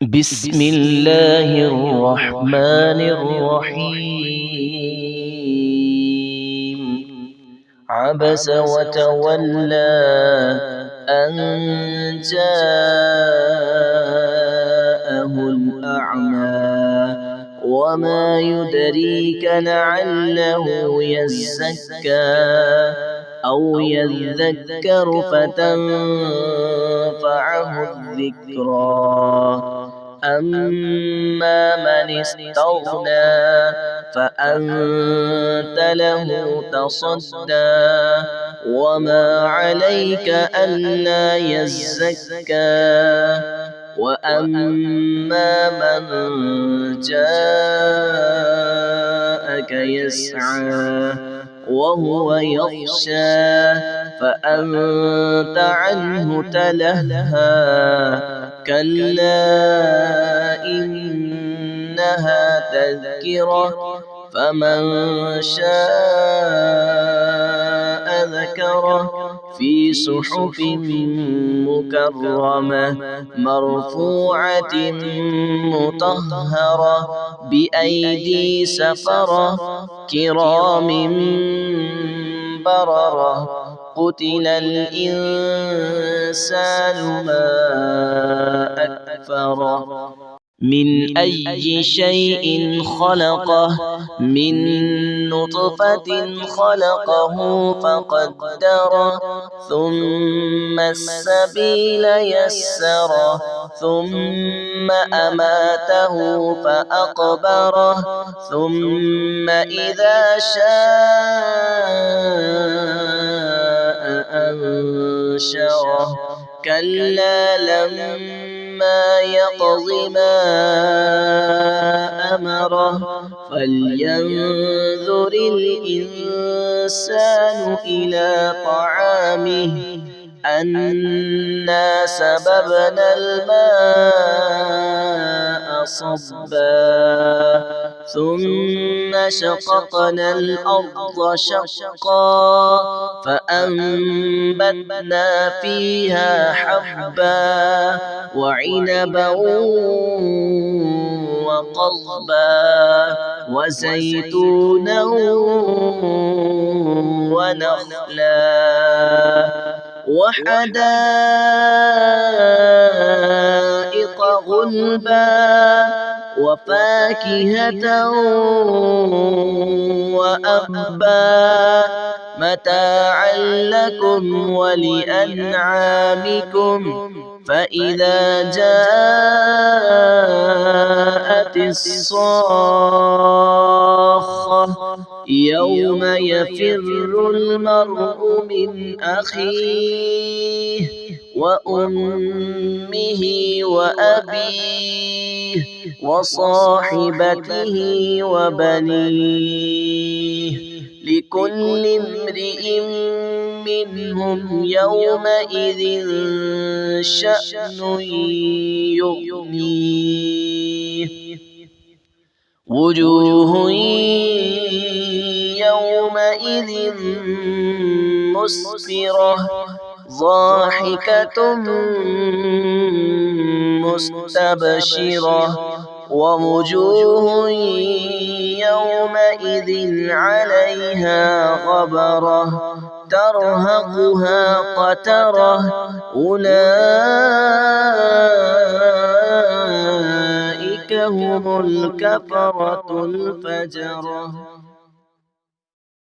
بسم الله الرحمن الرحيم. عبس وتولى أن جاءه الأعمى وما يدريك لعله يزكى أو يذكر فتنفعه الذكرى. أما من استغنى فأنت له تصدى وما عليك ألا يزكى. وأما من جاءك يسعى وهو يخشى فأنت عنه تلهى. كلا إنها تذكرة فمن شاء ذكره في صحف مكرمة مرفوعة مطهرة بأيدي سفرة كرام بررة. قتل الإنسان ما أكفره من أي شيء خلقه من نطفة خلقه فقدره ثم السبيل يسره ثم أماته فأقبره ثم إذا شاء أنشره. كلا لما يقض ما أمره فلينظر الإنسان إلى طعامه أنا سببنا الماء صبا ثم شققنا الأرض شقا فأنبتنا فيها حبا وعنبا وقضبا وزيتونا ونخلا وحدائق غلبا وفاكهة وأبا متاعا لكم ولأنعامكم. فإذا جاءت الصاخة يوم يفر المرء من أخيه وأمه وأبيه وصاحبته وبنيه لكل امرئ منهم يومئذ شأن يغنيه. وجوه يومئذ مسفرة ضاحكة مستبشرة ووجوه يومئذ عليها غبرة ترهقها قترة أولئك هم الكفرة الفجرة.